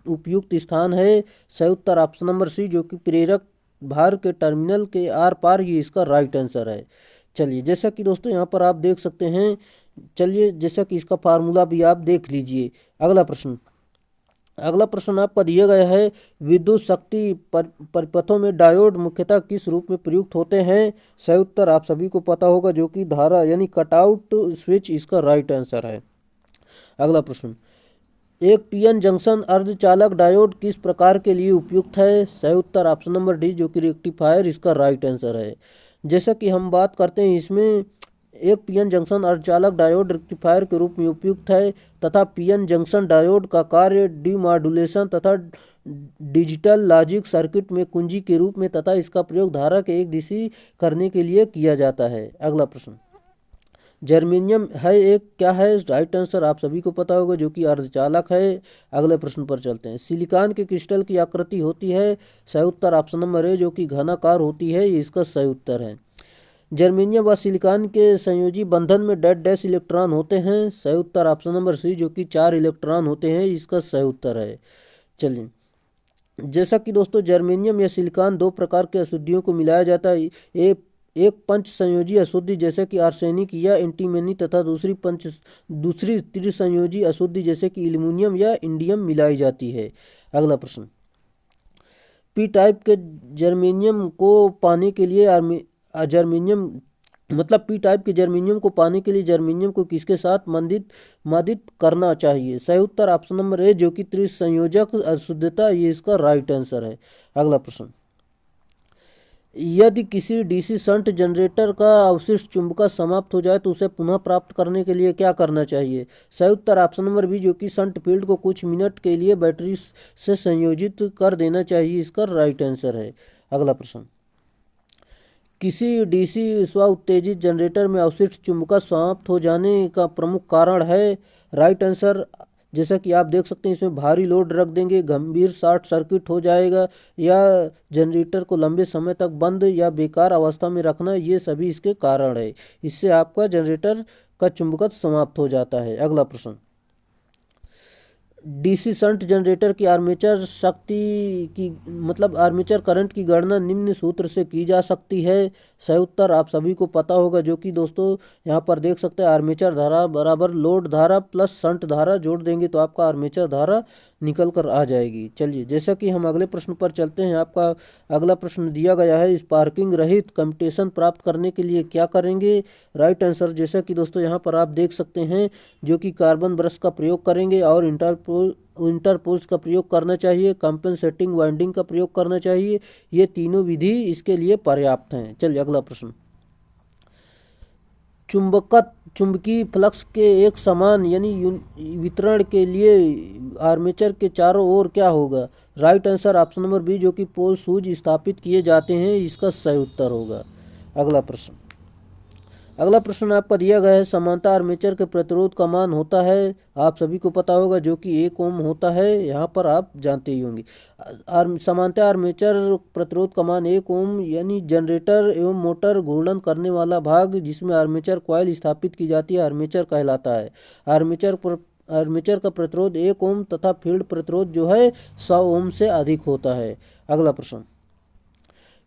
उपयुक्त स्थान है। सही उत्तर ऑप्शन नंबर सी, जो कि प्रेरक भार के टर्मिनल के आर पार, ये इसका राइट आंसर है। चलिए जैसा कि दोस्तों यहाँ पर आप देख सकते हैं, चलिए जैसा कि इसका फार्मूला भी आप देख लीजिए। अगला प्रश्न आपका दिया गया है, विद्युत शक्ति परिपथों में डायोड मुख्यतः किस रूप में प्रयुक्त होते हैं। सही उत्तर आप सभी को पता होगा, जो कि धारा यानी कटआउट स्विच इसका राइट आंसर है। अगला प्रश्न, एक पीएन जंक्शन अर्धचालक डायोड किस प्रकार के लिए उपयुक्त है। सही उत्तर ऑप्शन नंबर डी, जो कि रेक्टिफायर इसका राइट आंसर है। जैसा कि हम बात करते हैं, इसमें एक पीएन जंक्शन अर्धचालक डायोड रेक्टिफायर के रूप में उपयुक्त है तथा पीएन जंक्शन डायोड का कार्य डीमॉड्यूलेशन तथा डिजिटल लॉजिक सर्किट में कुंजी के रूप में तथा इसका प्रयोग धारा के एक दिशी करने के लिए किया जाता है। अगला प्रश्न, जर्मेनियम है एक क्या है। राइट आंसर आप सभी को पता होगा, जो कि अर्धचालक है। अगले प्रश्न पर चलते हैं। सिलिकॉन के क्रिस्टल की आकृति होती है। सही उत्तर ऑप्शन नंबर ए, जो कि घनाकार होती है, ये इसका सही उत्तर है। जर्मेनियम व सिलिकॉन के संयोजी बंधन में डैश डैश इलेक्ट्रॉन होते हैं। सही उत्तर ऑप्शन नंबर सी, जो कि 4 इलेक्ट्रॉन होते हैं, इसका सही उत्तर है। चलिए जैसा कि दोस्तों जर्मेनियम या सिलिकॉन दो प्रकार के अशुद्धियों को मिलाया जाता है। एक पंच संयोजी अशुद्धि जैसे कि आर्सेनिक या एंटीमनी तथा दूसरी त्रिसंयोजी अशुद्धि जैसे कि एल्युमिनियम या इंडियम मिलाई जाती है। अगला प्रश्न, पी टाइप के जर्मेनियम को पाने के लिए पी टाइप के जर्मेनियम को पाने के लिए जर्मेनियम को किसके साथ मंदित करना चाहिए। सही उत्तर ऑप्शन नंबर ए, जो कि त्रिसंयोजक अशुद्धता, ये इसका राइट आंसर है। अगला प्रश्न, यदि किसी डीसी शंट जनरेटर का अवशिष्ट चुंबकत्व समाप्त हो जाए तो उसे पुनः प्राप्त करने के लिए क्या करना चाहिए। सही उत्तर ऑप्शन नंबर बी, जो कि शंट फील्ड को कुछ मिनट के लिए बैटरी से संयोजित कर देना चाहिए, इसका राइट आंसर है। अगला प्रश्न, किसी डीसी स्व उत्तेजित जनरेटर में अवशिष्ट चुंबकत्व समाप्त हो जाने का प्रमुख कारण है। राइट आंसर, जैसा कि आप देख सकते हैं, इसमें भारी लोड रख देंगे, गंभीर शॉर्ट सर्किट हो जाएगा, या जनरेटर को लंबे समय तक बंद या बेकार अवस्था में रखना, ये सभी इसके कारण है। इससे आपका जनरेटर का चुंबकत्व समाप्त हो जाता है। अगला प्रश्न, डीसी शंट जनरेटर की आर्मेचर शक्ति की आर्मेचर करंट की गणना निम्न सूत्र से की जा सकती है। सही उत्तर आप सभी को पता होगा, जो कि दोस्तों यहाँ पर देख सकते हैं, आर्मेचर धारा बराबर लोड धारा प्लस शंट धारा जोड़ देंगे तो आपका आर्मेचर धारा निकल कर आ जाएगी। चलिए जैसा कि हम अगले प्रश्न पर चलते हैं। आपका अगला प्रश्न दिया गया है, स्पार्किंग रहित कम्यूटेशन प्राप्त करने के लिए क्या करेंगे। राइट आंसर, जैसा कि दोस्तों यहाँ पर आप देख सकते हैं, जो कि कार्बन ब्रश का प्रयोग करेंगे और इंटरपोल्स का प्रयोग करना चाहिए, कंपेंसेटिंग वाइंडिंग का प्रयोग करना चाहिए। ये तीनों विधि इसके लिए पर्याप्त हैं। चलिए अगला प्रश्न, चुंबकीय फ्लक्स के एक समान यानी वितरण के लिए आर्मेचर के चारों ओर क्या होगा। Right answer option number B, जो कि पोल शूज स्थापित किए जाते हैं, इसका सही उत्तर होगा। अगला प्रश्न आपका दिया गया है, समांतर आर्मेचर के प्रतिरोध का मान होता है, आप सभी को पता होगा, जो कि 1 ओम होता है। यहाँ पर आप जानते ही होंगे। समांतर आर्मेचर प्रतिरोध का मान 1 ओम यानी जनरेटर एवं मोटर घूर्णन करने वाला भाग जिसमें आर्मेचर कॉइल स्थापित की जाती है, आर्मेचर कहलाता है। आर्मेचर का प्रतिरोध 1 ओम तथा फील्ड प्रतिरोध जो है 100 ओम से अधिक होता है। अगला प्रश्न,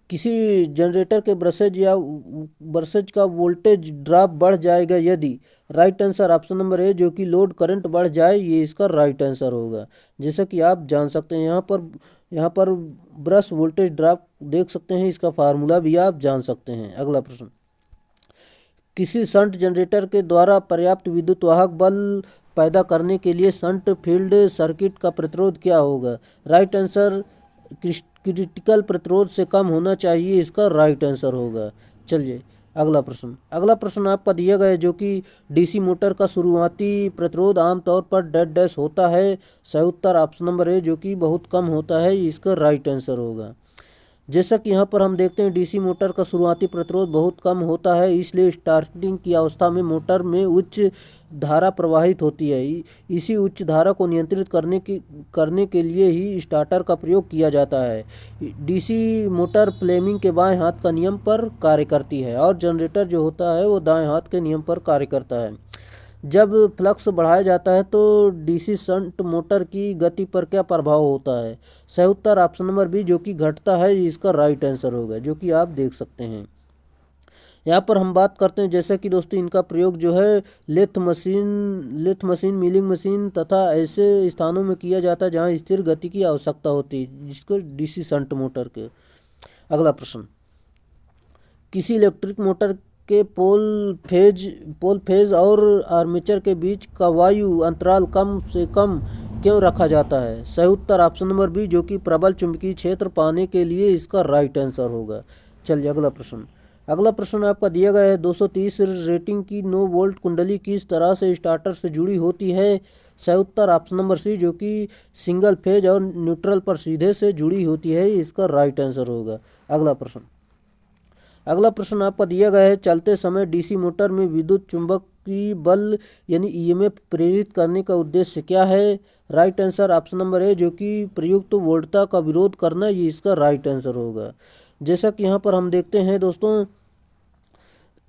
किसी जनरेटर के ब्रशेज का वोल्टेज ड्रॉप बढ़ जाएगा यदि। Right answer option number A, जो कि लोड करंट बढ़ जाए, ये इसका राइट आंसर होगा। जैसा कि आप जान सकते हैं, यहाँ पर ब्रश वोल्टेज ड्रॉप देख सकते हैं, इसका फार्मूला भी आप जान सकते हैं। अगला प्रश्न, किसी शंट जनरेटर के द्वारा पर्याप्त विद्युत वाहक बल पैदा करने के लिए शंट फील्ड सर्किट का प्रतिरोध क्या होगा। राइट आंसर, क्रिटिकल प्रतिरोध से कम होना चाहिए, इसका राइट आंसर होगा। चलिए अगला प्रश्न आपका दिया गया है जो कि डीसी मोटर का शुरुआती प्रतिरोध आमतौर पर डेड डैश होता है। सही उत्तर ऑप्शन नंबर ए जो कि बहुत कम होता है, इसका राइट आंसर होगा। जैसा कि यहाँ पर हम देखते हैं डीसी मोटर का शुरुआती प्रतिरोध बहुत कम होता है, इसलिए स्टार्टिंग की अवस्था में मोटर में उच्च धारा प्रवाहित होती है। इसी उच्च धारा को नियंत्रित करने के लिए ही स्टार्टर का प्रयोग किया जाता है। डीसी मोटर फ्लेमिंग के बाएं हाथ का नियम पर कार्य करती है और जनरेटर जो होता है वो दाएं हाथ के नियम पर कार्य करता है। जब फ्लक्स बढ़ाया जाता है तो डीसी शंट मोटर की गति पर क्या प्रभाव होता है? सही उत्तर ऑप्शन नंबर बी जो कि घटता है, इसका राइट आंसर होगा, जो कि आप देख सकते हैं। यहाँ पर हम बात करते हैं जैसा कि दोस्तों इनका प्रयोग जो है लेथ मशीन, मिलिंग मशीन तथा ऐसे स्थानों में किया जाता है जहाँ स्थिर गति की आवश्यकता होती है, जिसको डीसी शंट मोटर के। अगला प्रश्न, किसी इलेक्ट्रिक मोटर के पोल फेज और आर्मेचर के बीच का वायु अंतराल कम से कम क्यों रखा जाता है? सही उत्तर ऑप्शन नंबर बी जो कि प्रबल चुंबकीय क्षेत्र पाने के लिए, इसका राइट आंसर होगा। चलिए अगला प्रश्न आपका दिया गया है 230 रेटिंग की 9 वोल्ट कुंडली किस तरह से स्टार्टर से जुड़ी होती है? सही उत्तर ऑप्शन नंबर सी जो कि सिंगल फेज और न्यूट्रल पर सीधे से जुड़ी होती है, इसका राइट आंसर होगा। अगला प्रश्न आपका दिया गया है चलते समय डीसी मोटर में विद्युत चुंबकीय बल यानी ईएमएफ प्रेरित करने का उद्देश्य क्या है? Right answer option number A जो कि प्रयुक्त वोल्टता का विरोध करना, ये इसका राइट आंसर होगा। जैसा कि यहाँ पर हम देखते हैं दोस्तों,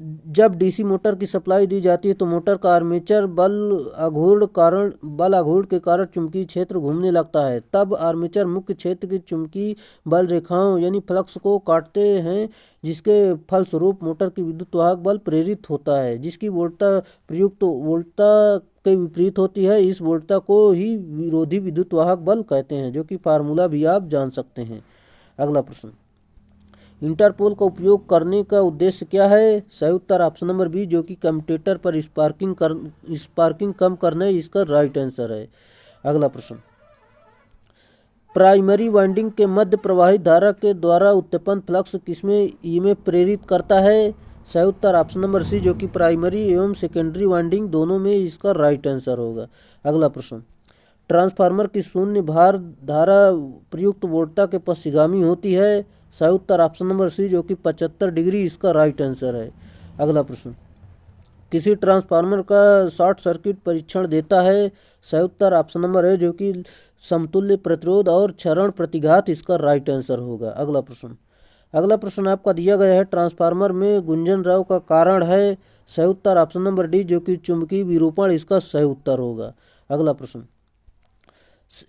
जब डीसी मोटर की सप्लाई दी जाती है तो मोटर का आर्मेचर बल आघूर्ण के कारण चुंबकीय क्षेत्र घूमने लगता है। तब आर्मेचर मुख्य क्षेत्र की चुंबकीय बल रेखाओं यानी फ्लक्स को काटते हैं, जिसके फलस्वरूप मोटर की विद्युत वाहक बल प्रेरित होता है, जिसकी वोल्टता प्रयुक्त वोल्टता के विपरीत होती है। इस वोल्टता को ही विरोधी विद्युत वाहक बल कहते हैं, जो कि फार्मूला भी आप जान सकते हैं। अगला प्रश्न, इंटरपोल का उपयोग करने का उद्देश्य क्या है? सही उत्तर ऑप्शन नंबर बी जो कि कम्यूटेटर पर स्पार्किंग कम करना, इसका राइट आंसर है। अगला प्रश्न, प्राइमरी वाइंडिंग के मध्य प्रवाहित धारा के द्वारा उत्पन्न फ्लक्स किसमें ईएमएफ प्रेरित करता है? सही उत्तर ऑप्शन नंबर सी जो कि प्राइमरी एवं सेकेंडरी वाइंडिंग दोनों में, इसका राइट आंसर होगा। अगला प्रश्न, ट्रांसफार्मर की शून्य भार धारा प्रयुक्त वोल्टता के पश्चिगामी होती है। सही उत्तर ऑप्शन नंबर सी जो कि 75 डिग्री, इसका राइट आंसर है। अगला प्रश्न, किसी ट्रांसफार्मर का शॉर्ट सर्किट परीक्षण देता है। सही उत्तर ऑप्शन नंबर है जो कि समतुल्य प्रतिरोध और क्षरण प्रतिघात, इसका राइट आंसर होगा। अगला प्रश्न आपका दिया गया है ट्रांसफार्मर में गुंजन रव का कारण है। सही उत्तर ऑप्शन नंबर डी जो कि चुंबकीय विरूपण, इसका सही उत्तर होगा। अगला प्रश्न,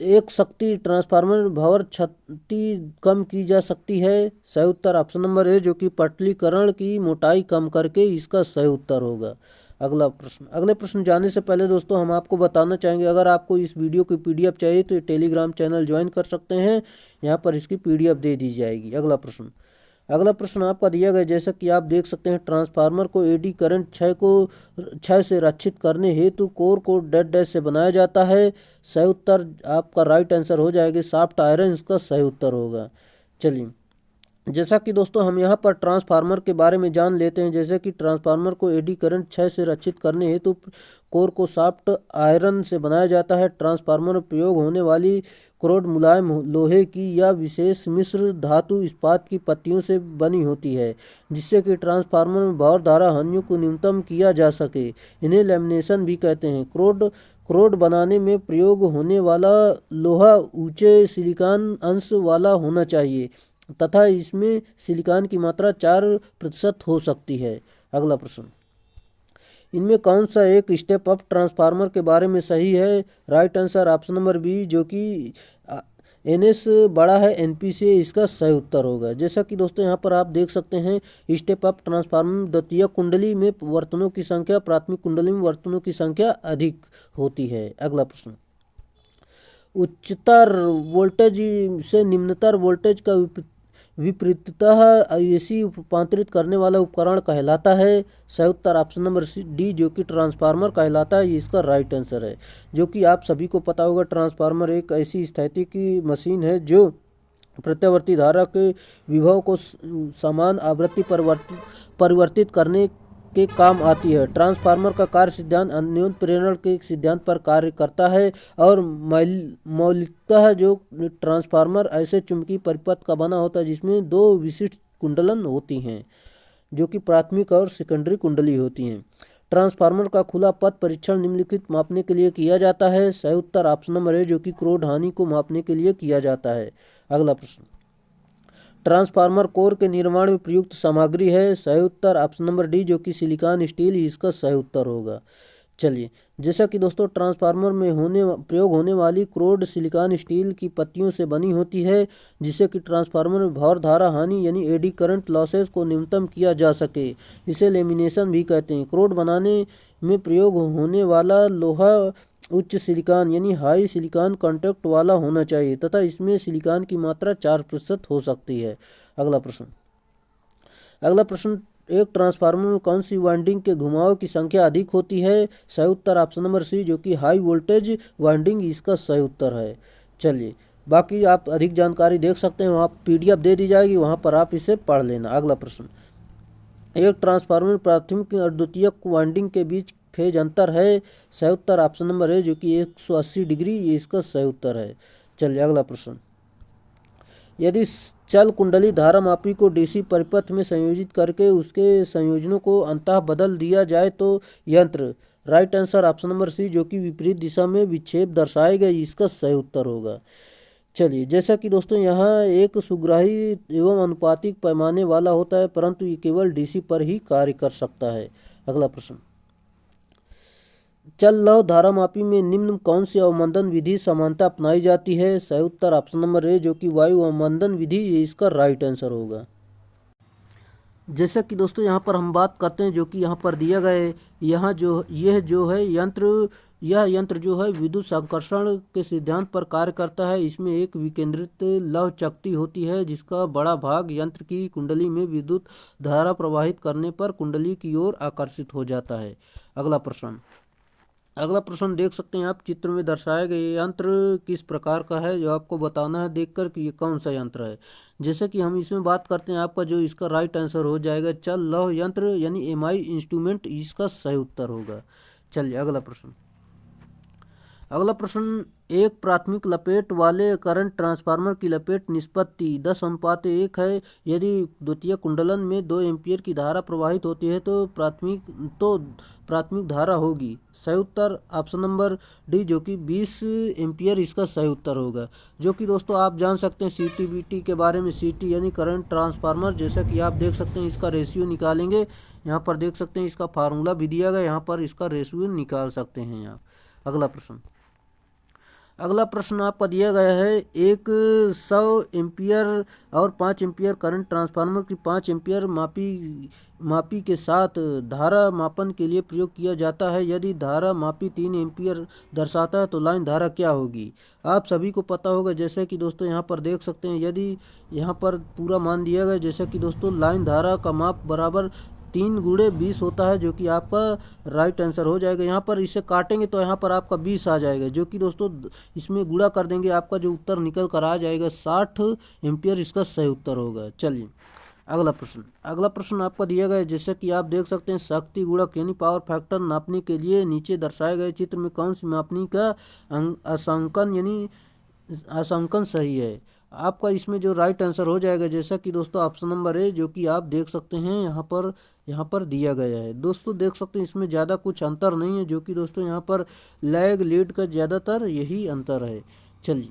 एक शक्ति ट्रांसफार्मर भंवर क्षति कम की जा सकती है। सही उत्तर ऑप्शन नंबर ए जो कि पटलीकरण की मोटाई कम करके, इसका सही उत्तर होगा। अगले प्रश्न जाने से पहले दोस्तों हम आपको बताना चाहेंगे, अगर आपको इस वीडियो की पीडीएफ चाहिए तो टेलीग्राम चैनल ज्वाइन कर सकते हैं, यहाँ पर इसकी पीडीएफ दे दी जाएगी। अगला प्रश्न आपका दिया गया जैसा कि आप देख सकते हैं, ट्रांसफार्मर को एडी करंट क्षय से रक्षित करने हेतु कोर को डेड डैश से बनाया जाता है। सही उत्तर आपका राइट आंसर हो जाएगा सॉफ्ट आयरन, इसका सही उत्तर होगा। चलिए, जैसा कि दोस्तों हम यहाँ पर ट्रांसफार्मर के बारे में जान लेते हैं। जैसे कि ट्रांसफार्मर को एडी करंट क्षय से रक्षित करने हेतु कोर को सॉफ्ट आयरन से बनाया जाता है। ट्रांसफार्मर में प्रयोग होने वाली क्रोड मुलायम लोहे की या विशेष मिश्र धातु इस्पात की पत्तियों से बनी होती है, जिससे कि ट्रांसफार्मर में भार धारा हानियों को न्यूनतम किया जा सके। इन्हें लैमिनेशन भी कहते हैं। क्रोड बनाने में प्रयोग होने वाला लोहा ऊंचे सिलिकॉन अंश वाला होना चाहिए तथा इसमें सिलिकॉन की मात्रा 4% हो सकती है। अगला प्रश्न, इनमें कौन सा एक स्टेप अप ट्रांसफार्मर के बारे में सही है? Right answer option number B जो कि एनएस बड़ा है एनपी से, इसका सही उत्तर होगा। जैसा कि दोस्तों यहाँ पर आप देख सकते हैं, स्टेप अप ट्रांसफार्मर में द्वितीयक कुंडली में वर्तनों की संख्या प्राथमिक कुंडली में वर्तनों की संख्या अधिक होती है। अगला प्रश्न, उच्चतर वोल्टेज से निम्नतर वोल्टेज का विपरीततः एसी रूपांतरित करने वाला उपकरण कहलाता है। सही उत्तर ऑप्शन नंबर डी जो कि ट्रांसफार्मर कहलाता है, ये इसका राइट आंसर है। जो कि आप सभी को पता होगा, ट्रांसफार्मर एक ऐसी स्थिति की मशीन है जो प्रत्यावर्ती धारा के विभव को समान आवृत्ति परिवर्तित करने के काम आती है। ट्रांसफार्मर का कार्य सिद्धांत अन्योन्य प्रेरण के सिद्धांत पर कार्य करता है और मौलिकतः जो ट्रांसफार्मर ऐसे चुंबकीय परिपथ का बना होता है जिसमें दो विशिष्ट कुंडलन होती हैं, जो कि प्राथमिक और सेकेंडरी कुंडली होती हैं। ट्रांसफार्मर का खुला पथ परीक्षण निम्नलिखित मापने के लिए किया जाता है। सही उत्तर ऑप्शन नंबर है, जो कि क्रोध हानि को मापने के लिए किया जाता है। अगला प्रश्न, ट्रांसफार्मर कोर के निर्माण में प्रयुक्त सामग्री है। सही उत्तर ऑप्शन नंबर डी, जो कि सिलिकॉन स्टील, इसका सही उत्तर होगा। चलिए, जैसा कि दोस्तों ट्रांसफार्मर में प्रयोग होने वाली क्रोड सिलिकॉन स्टील की पत्तियों से बनी होती है, जिससे कि ट्रांसफार्मर में भौर धारा हानि यानी एडी करंट लॉसेस को न्यूनतम किया जा सके। इसे लेमिनेशन भी कहते हैं। क्रोड बनाने में प्रयोग होने वाला लोहा उच्च सिलिकॉन यानी हाई सिलिकॉन कंटेंट वाला होना चाहिए तथा इसमें सिलिकॉन की मात्रा 4% हो सकती है। अगला प्रश्न, एक ट्रांसफार्मर में कौन सी वाइंडिंग के घुमाव की संख्या अधिक होती है। सही उत्तर ऑप्शन नंबर सी, जो कि हाई वोल्टेज वाइंडिंग, इसका सही उत्तर है। चलिए, बाकी आप अधिक जानकारी देख सकते हैं, वहाँ PDF दे दी जाएगी, वहाँ पर आप इसे पढ़ लेना। अगला प्रश्न, एक ट्रांसफार्मर प्राथमिक और द्वितीयक वाइंडिंग के बीच फेज अंतर है। सही उत्तर ऑप्शन नंबर है, जो कि 180 डिग्री, ये इसका सही उत्तर है। चलिए, अगला प्रश्न, यदि चल कुंडली धारा मापी को DC परिपथ में संयोजित करके उसके संयोजनों को अंततः बदल दिया जाए तो यंत्र। Right answer option number C, जो कि विपरीत दिशा में विक्षेप दर्शाएगा, इसका सही उत्तर होगा। चलिए, जैसा कि दोस्तों यहाँ एक सुग्राही एवं अनुपातिक पैमाने वाला होता है, परंतु ये केवल DC पर ही कार्य कर सकता है। अगला प्रश्न, चल लव धारा मापी में निम्न कौन सी अवमंदन विधि समानता अपनाई जाती है। सही उत्तर ऑप्शन नंबर ए, जो कि वायु अवमंदन विधि, ये इसका राइट आंसर होगा। जैसा कि दोस्तों यहाँ पर हम बात करते हैं, जो कि यहाँ पर दिया गया है, यह यंत्र जो है विद्युत संकर्षण के सिद्धांत पर कार्य करता है। इसमें एक विकेंद्रित लव चकती होती है, जिसका बड़ा भाग यंत्र की कुंडली में विद्युत धारा प्रवाहित करने पर कुंडली की ओर आकर्षित हो जाता है। अगला प्रश्न देख सकते हैं आप, चित्र में दर्शाया गया यंत्र किस प्रकार का है, जो आपको बताना है देखकर कि ये कौन सा यंत्र है। जैसे कि हम इसमें बात करते हैं, आपका जो इसका राइट आंसर हो जाएगा चल लौह यंत्र यानी MI इंस्ट्रूमेंट, इसका सही उत्तर होगा। चलिए, अगला प्रश्न, एक प्राथमिक लपेट वाले करंट ट्रांसफार्मर की लपेट निष्पत्ति 10:1 है। यदि द्वितीय कुंडलन में 2 एम्पीयर की धारा प्रवाहित होती है तो प्राथमिक धारा होगी। सही उत्तर ऑप्शन नंबर डी, जो कि 20 एम्पीयर, इसका सही उत्तर होगा। जो कि दोस्तों आप जान सकते हैं CTBT के बारे में। CT यानी करंट ट्रांसफार्मर, जैसा कि आप देख सकते हैं इसका रेशियो निकालेंगे, यहाँ पर देख सकते हैं इसका फार्मूला भी दिया गया, यहाँ पर इसका रेशियो निकाल सकते हैं आप। अगला प्रश्न आपका दिया गया है, एक 100 एम्पीयर और 5 एम्पीयर करंट ट्रांसफार्मर की 5 एम्पीयर मापी के साथ धारा मापन के लिए प्रयोग किया जाता है। यदि धारा मापी 3 एम्पीयर दर्शाता है तो लाइन धारा क्या होगी। आप सभी को पता होगा, जैसे कि दोस्तों यहाँ पर देख सकते हैं, यदि यहाँ पर पूरा मान दिया गया, जैसे कि दोस्तों लाइन धारा का माप बराबर 3 × 20 होता है, जो कि आपका राइट आंसर हो जाएगा। यहाँ पर इसे काटेंगे तो यहाँ पर आपका 20 आ जाएगा, जो कि दोस्तों इसमें गुणा कर देंगे, आपका जो उत्तर निकल कर आ जाएगा 60 एम्पीयर, इसका सही उत्तर होगा। चलिए, अगला प्रश्न आपका दिया गया है, जैसे कि आप देख सकते हैं, शक्ति गुणक यानी पावर फैक्टर नापने के लिए नीचे दर्शाए गए चित्र में कौन सी मापनी का अंशांकन सही है। आपका इसमें जो राइट आंसर हो जाएगा, जैसा कि दोस्तों ऑप्शन नंबर ए, जो कि आप देख सकते हैं यहाँ पर दिया गया है। दोस्तों देख सकते हैं इसमें ज़्यादा कुछ अंतर नहीं है, जो कि दोस्तों यहाँ पर लैग लीड का ज़्यादातर यही अंतर है। चलिए,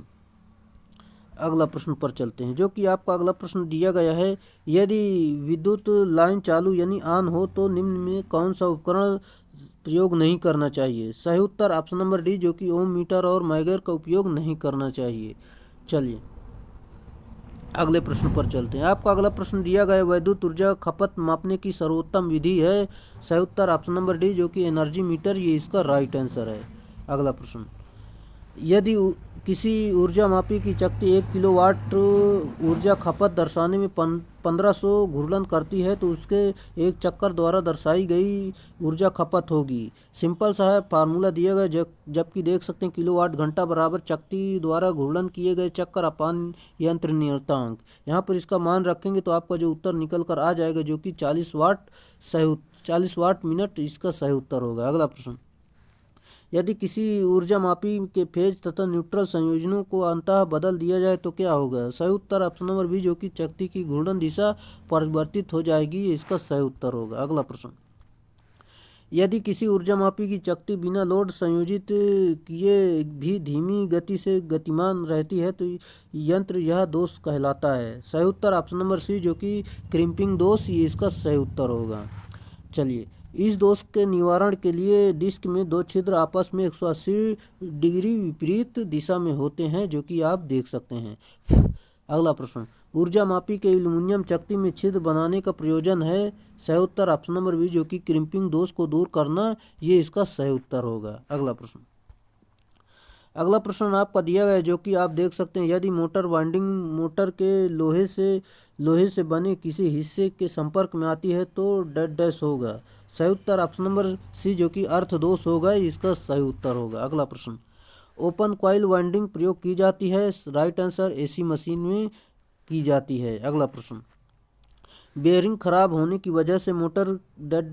अगला प्रश्न पर चलते हैं, जो कि आपका अगला प्रश्न दिया गया है, यदि विद्युत लाइन चालू यानी ऑन हो तो निम्न में कौन सा उपकरण प्रयोग नहीं करना चाहिए। सही उत्तर ऑप्शन नंबर डी, जो कि ओम मीटर और मैगर का उपयोग नहीं करना चाहिए। चलिए, अगले प्रश्न पर चलते हैं। आपका अगला प्रश्न दिया गया, विद्युत ऊर्जा खपत मापने की सर्वोत्तम विधि है। सही उत्तर ऑप्शन नंबर डी, जो कि एनर्जी मीटर, ये इसका राइट आंसर है। अगला प्रश्न, यदि किसी ऊर्जा मापी की चकती 1 किलोवाट ऊर्जा खपत दर्शाने में 1500 घूर्णन करती है तो उसके एक चक्कर द्वारा दर्शाई गई ऊर्जा खपत होगी। सिंपल सा है, फार्मूला दिया गया जबकि देख सकते हैं किलोवाट घंटा बराबर चकती द्वारा घूर्णन किए गए चक्कर अपान यंत्र नियतांक। यहाँ पर इसका मान रखेंगे तो आपका जो उत्तर निकल कर आ जाएगा जो कि 40 वाट मिनट इसका सही उत्तर होगा। अगला प्रश्न, यदि किसी ऊर्जा मापी के फेज तथा न्यूट्रल संयोजनों को अंततः बदल दिया जाए तो क्या होगा? सही उत्तर ऑप्शन नंबर बी जो कि चकती की घूर्णन दिशा परिवर्तित हो जाएगी, इसका सही उत्तर होगा। अगला प्रश्न, यदि किसी ऊर्जा मापी की चकती बिना लोड संयोजित किए भी धीमी गति से गतिमान रहती है तो यंत्र यह दोष कहलाता है। सही उत्तर ऑप्शन नंबर सी जो कि क्रिम्पिंग दोष, ये इसका सही उत्तर होगा। चलिए, इस दोष के निवारण के लिए डिस्क में दो छिद्र आपस में 180 डिग्री विपरीत दिशा में होते हैं जो कि आप देख सकते हैं। अगला प्रश्न, ऊर्जा मापी के एल्यूमीनियम चकती में छिद्र बनाने का प्रयोजन है। सही उत्तर ऑप्शन नंबर बी जो कि क्रिम्पिंग दोष को दूर करना, ये इसका सही उत्तर होगा। अगला प्रश्न आपका दिया गया है जो कि आप देख सकते हैं, यदि मोटर वाइंडिंग मोटर के लोहे से बने किसी हिस्से के संपर्क में आती है तो डेड डैश होगा। सही उत्तर ऑप्शन नंबर सी जो कि अर्थ दोष होगा, इसका सही उत्तर होगा। अगला प्रश्न, ओपन कॉइल वाइंडिंग प्रयोग की जाती है। राइट आंसर एसी मशीन में की जाती है। अगला प्रश्न, बेयरिंग खराब होने की वजह से मोटर डेड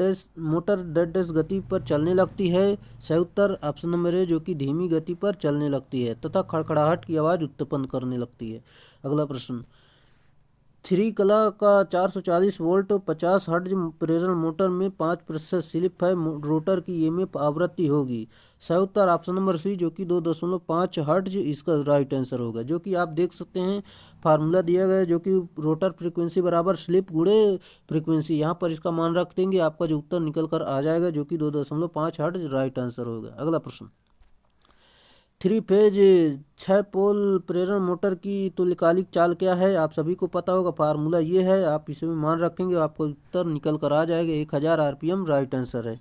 डैश गति पर चलने लगती है। सही उत्तर ऑप्शन नंबर ए जो कि धीमी गति पर चलने लगती है तथा खड़खड़ाहट की आवाज़ उत्पन्न करने लगती है। अगला प्रश्न, 3 कला का 440 वोल्ट 50 हर्ट्ज प्रेरण मोटर में 5% स्लिप है, रोटर की ईएमएफ आवृत्ति होगी। सही उत्तर ऑप्शन नंबर सी जो कि 2.5 हर्ट्ज, इसका राइट आंसर होगा। जो कि आप देख सकते हैं फार्मूला दिया गया है जो कि रोटर फ्रीक्वेंसी बराबर स्लिप गुणे फ्रीक्वेंसी, यहाँ पर इसका मान रख देंगे, आपका जो उत्तर निकल कर आ जाएगा जो कि 2.5 हर्ट्ज राइट आंसर होगा। अगला प्रश्न, 3 फेज 6 पोल प्रेरण मोटर की तुल्यकालिक चाल क्या है? आप सभी को पता होगा, फार्मूला ये है, आप इसे में मान रखेंगे आपको उत्तर निकल कर आ जाएगा 1000 आरपीएम राइट आंसर है।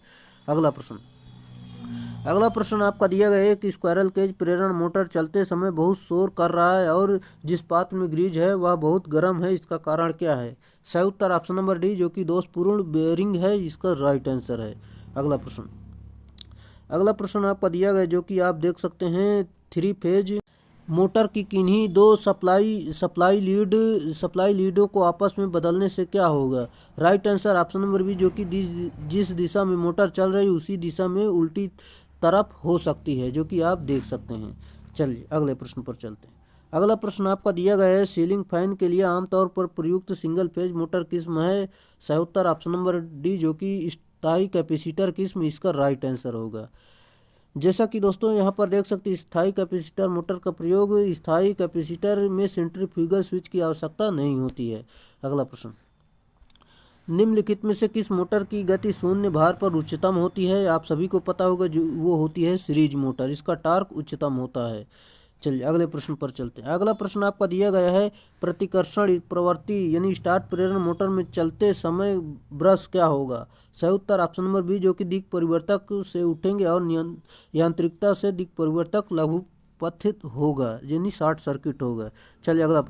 अगला प्रश्न आपका दिया गया है कि स्क्वायरल केज प्रेरण मोटर चलते समय बहुत शोर कर रहा है और जिस पात्र में ग्रीज है वह बहुत गर्म है, इसका कारण क्या है? सही उत्तर ऑप्शन नंबर डी जो कि दोषपूर्ण बेयरिंग है, इसका राइट आंसर है। अगला प्रश्न आपका दिया गया जो कि आप देख सकते हैं, 3 फेज मोटर की किन्हीं दो सप्लाई लीडों को आपस में बदलने से क्या होगा? Right answer option number B जो कि जिस दिशा में मोटर चल रही उसी दिशा में उल्टी तरफ हो सकती है, जो कि आप देख सकते हैं। चलिए अगले प्रश्न पर चलते हैं। अगला प्रश्न आपका दिया गया है, सीलिंग फैन के लिए आमतौर पर प्रयुक्त सिंगल फेज मोटर किस्म है। सही उत्तर ऑप्शन नंबर डी जो कि स्थायी कैपेसिटर किस्म, इसका राइट आंसर होगा। जैसा कि दोस्तों यहाँ पर देख सकते हैं, स्थायी कैपेसिटर मोटर का प्रयोग स्थायी कैपेसिटर में सेंट्रीफ्यूगल स्विच की आवश्यकता नहीं होती है। अगला प्रश्न, निम्नलिखित में से किस मोटर की गति शून्य भार पर उच्चतम होती है? आप सभी को पता होगा जो वो होती है सीरीज मोटर, इसका टार्क उच्चतम होता है। चलिए अगले प्रश्न पर चलते हैं। अगला प्रश्न आपका दिया गया है, प्रतिकर्षण प्रवृत्ति यानी स्टार्ट प्रेरण मोटर में चलते समय ब्रश क्या होगा? सही उत्तर ऑप्शन नंबर बी जो कि दिक् परिवर्तक से उठेंगे और यांत्रिकता से दिक् परिवर्तक लघुपथित होगा, यानी शॉर्ट सर्किट होगा। चलिए अगला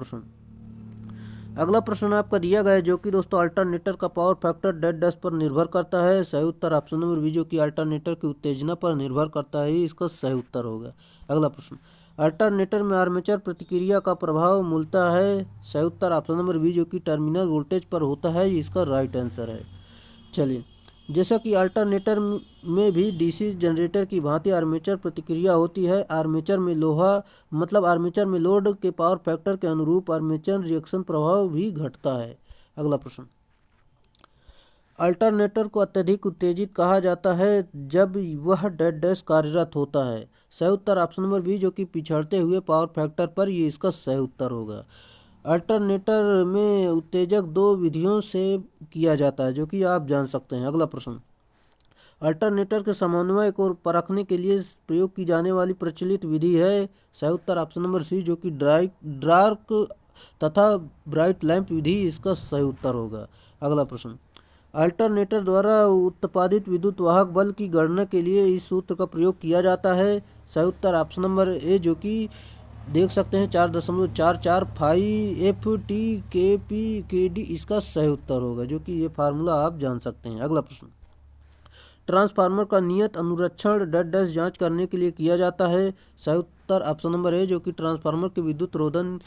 प्रश्न आपका दिया गया है जो कि दोस्तों अल्टरनेटर का पावर फैक्टर डेड डैश पर निर्भर करता है। सही उत्तर ऑप्शन नंबर बी जो कि अल्टरनेटर की उत्तेजना पर निर्भर करता है, इसका सही उत्तर होगा। अगला प्रश्न, अल्टरनेटर में आर्मेचर प्रतिक्रिया का प्रभाव मूलतः है। सही उत्तर ऑप्शन नंबर बी जो कि टर्मिनल वोल्टेज पर होता है, इसका राइट आंसर है। चलिए, जैसा कि अल्टरनेटर में भी डीसी जनरेटर की भांति आर्मेचर प्रतिक्रिया होती है, आर्मेचर में लोड के पावर फैक्टर के अनुरूप आर्मेचर रिएक्शन प्रभाव भी घटता है। अगला प्रश्न, अल्टरनेटर को अत्यधिक उत्तेजित कहा जाता है जब वह डेड डैश कार्यरत होता है। सही उत्तर ऑप्शन नंबर बी जो कि पिछड़ते हुए पावर फैक्टर पर, ये इसका सही उत्तर होगा। अल्टरनेटर में उत्तेजक 2 विधियों से किया जाता है जो कि आप जान सकते हैं। अगला प्रश्न, अल्टरनेटर के समन्वय को परखने के लिए प्रयोग की जाने वाली प्रचलित विधि है। सही उत्तर ऑप्शन नंबर सी जो कि डार्क तथा ब्राइट लैंप विधि, इसका सही उत्तर होगा। अगला प्रश्न, अल्टरनेटर द्वारा उत्पादित विद्युत वाहक बल की गणना के लिए इस सूत्र का प्रयोग किया जाता है। सही उत्तर ऑप्शन नंबर ए जो कि देख सकते हैं 4.44 FT/KP/KD इसका सही उत्तर होगा, जो कि ये फार्मूला आप जान सकते हैं। अगला प्रश्न, ट्रांसफार्मर का नियत अनुरक्षण डैश डैश जांच करने के लिए किया जाता है। सही उत्तर ऑप्शन नंबर ए, जो कि ट्रांसफार्मर के विद्युत रोधन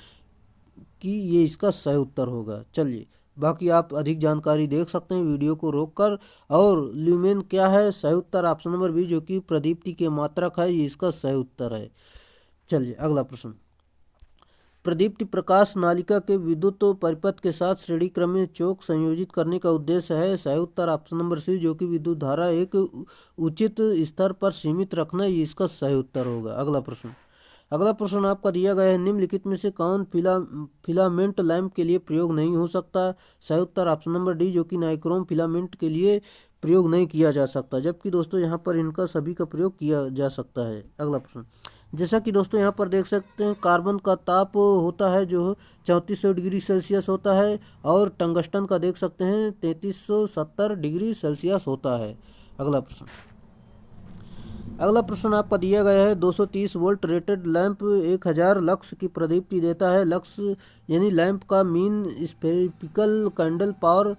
की, ये इसका सही उत्तर होगा। चलिए, बाकी आप अधिक जानकारी देख सकते हैं वीडियो को रोककर। और ल्यूमेन क्या है? सही उत्तर ऑप्शन नंबर बी, जो कि प्रदीप्ति के मात्रक है, ये इसका सही उत्तर है। चलिए अगला प्रश्न, प्रदीप्ति प्रकाश नालिका के विद्युत परिपथ के साथ श्रेणी क्रम में चौक संयोजित करने का उद्देश्य है। सही उत्तर ऑप्शन नंबर सी, जो कि विद्युत धारा एक उचित स्तर पर सीमित रखना, ये इसका सही उत्तर होगा। अगला प्रश्न आपका दिया गया है, निम्नलिखित में से कौन फिलामेंट लैंप के लिए प्रयोग नहीं हो सकता? सही उत्तर ऑप्शन नंबर डी, जो कि नाइक्रोम फिलामेंट के लिए प्रयोग नहीं किया जा सकता, जबकि दोस्तों यहाँ पर इनका सभी का प्रयोग किया जा सकता है। अगला प्रश्न, जैसा कि दोस्तों यहाँ पर देख सकते हैं, कार्बन का ताप होता है जो 3400 डिग्री सेल्सियस होता है, और टंगस्टन का देख सकते हैं 3370 डिग्री सेल्सियस होता है। अगला प्रश्न आपका दिया गया है, 230 वोल्ट रेटेड लैंप 1000 लक्स की प्रदीप्ति देता है। लक्स यानी लैंप का मीन स्फेरिकल कैंडल पावर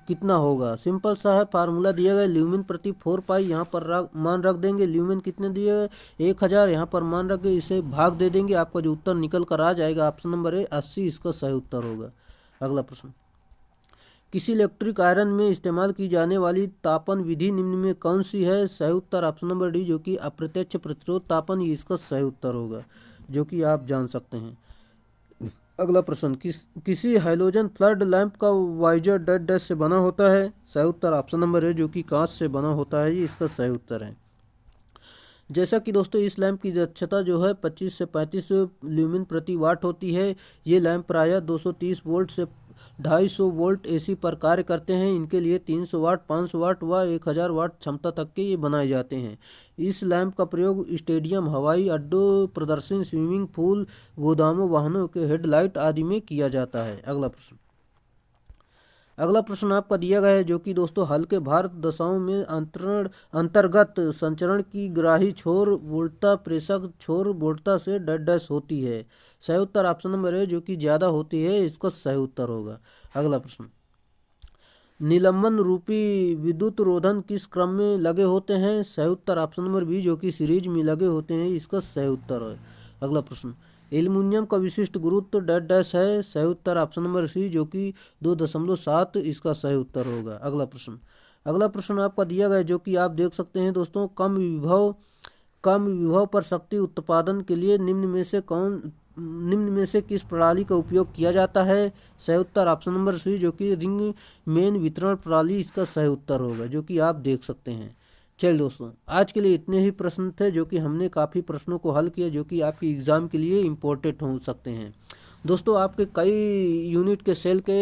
कितना होगा? सिंपल सा है, फार्मूला दिया गया ल्यूमेन प्रति 4 पाई, यहाँ पर मान रख देंगे। ल्यूमेन कितने दिए गए? 1000, यहाँ पर मान रख के इसे भाग दे देंगे, आपका जो उत्तर निकल कर आ जाएगा ऑप्शन नंबर ए 80 इसका सही उत्तर होगा। अगला प्रश्न, किसी इलेक्ट्रिक आयरन में इस्तेमाल की जाने वाली तापन विधि निम्न में कौन सी है? सही उत्तर ऑप्शन नंबर डी, जो कि अप्रत्यक्ष प्रतिरोध तापन, ये इसका सही उत्तर होगा, जो कि आप जान सकते हैं। अगला प्रश्न, किसी हैलोजन फ्लड लैंप का वाइजर डैश डैश से बना होता है? सही उत्तर ऑप्शन नंबर है, जो कि कांच से बना होता है, ये इसका सही उत्तर है। जैसा कि दोस्तों इस लैंप की दक्षता जो है 25 से 35 ल्यूमेन प्रति वाट होती है। ये लैंप प्रायः 230 वोल्ट से 250 वोल्ट एसी पर कार्य करते हैं। इनके लिए 300 वाट, 500 वाट व 1000 वाट क्षमता तक के ये बनाए जाते हैं। इस लैंप का प्रयोग स्टेडियम, हवाई अड्डों, प्रदर्शनी, स्विमिंग पूल, गोदामों, वाहनों के हेडलाइट आदि में किया जाता है। अगला प्रश्न आपका दिया गया है, जो कि दोस्तों हल्के भार दशाओं में अंतर्गत संचरण की ग्राही छोर वोल्टता प्रेषक छोर वोल्टता से डैश डैश होती है। सही उत्तर ऑप्शन नंबर है, जो कि ज़्यादा होती है, इसका सही उत्तर होगा। अगला प्रश्न, निलंबन रूपी विद्युत रोधन किस क्रम में लगे होते हैं? सही उत्तर ऑप्शन नंबर बी, जो कि सीरीज में लगे होते हैं, इसका सही उत्तर है। अगला प्रश्न, एल्युमिनियम का विशिष्ट गुरुत्व डैश डैश है। सही उत्तर ऑप्शन नंबर सी, जो कि 2.7 इसका सही उत्तर होगा। अगला प्रश्न आपका दिया गया है, जो कि आप देख सकते हैं दोस्तों, कम विभव पर शक्ति उत्पादन के लिए निम्न में से किस प्रणाली का उपयोग किया जाता है? सही उत्तर ऑप्शन नंबर सी, जो कि रिंग मेन वितरण प्रणाली, इसका सही उत्तर होगा, जो कि आप देख सकते हैं। चलिए दोस्तों, आज के लिए इतने ही प्रश्न थे, जो कि हमने काफ़ी प्रश्नों को हल किया, जो कि आपके एग्ज़ाम के लिए इम्पोर्टेंट हो सकते हैं। दोस्तों, आपके कई यूनिट के सेल के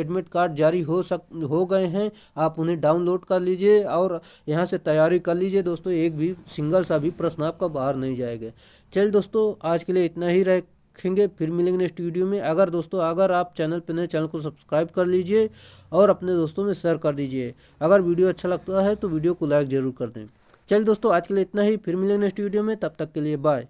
एडमिट कार्ड जारी हो गए हैं। आप उन्हें डाउनलोड कर लीजिए और यहाँ से तैयारी कर लीजिए दोस्तों, एक भी सिंगल सा भी प्रश्न आपका बाहर नहीं जाएगा। चलिए दोस्तों, आज के लिए इतना ही रखेंगे, फिर मिलेंगे नेक्स्ट वीडियो में। अगर आप चैनल पर नए, चैनल को सब्सक्राइब कर लीजिए और अपने दोस्तों में शेयर कर दीजिए। अगर वीडियो अच्छा लगता है तो वीडियो को लाइक ज़रूर कर दें। चलिए दोस्तों, आज के लिए इतना ही, फिर मिलेंगे नेक्स्ट वीडियो में, तब तक के लिए बाय।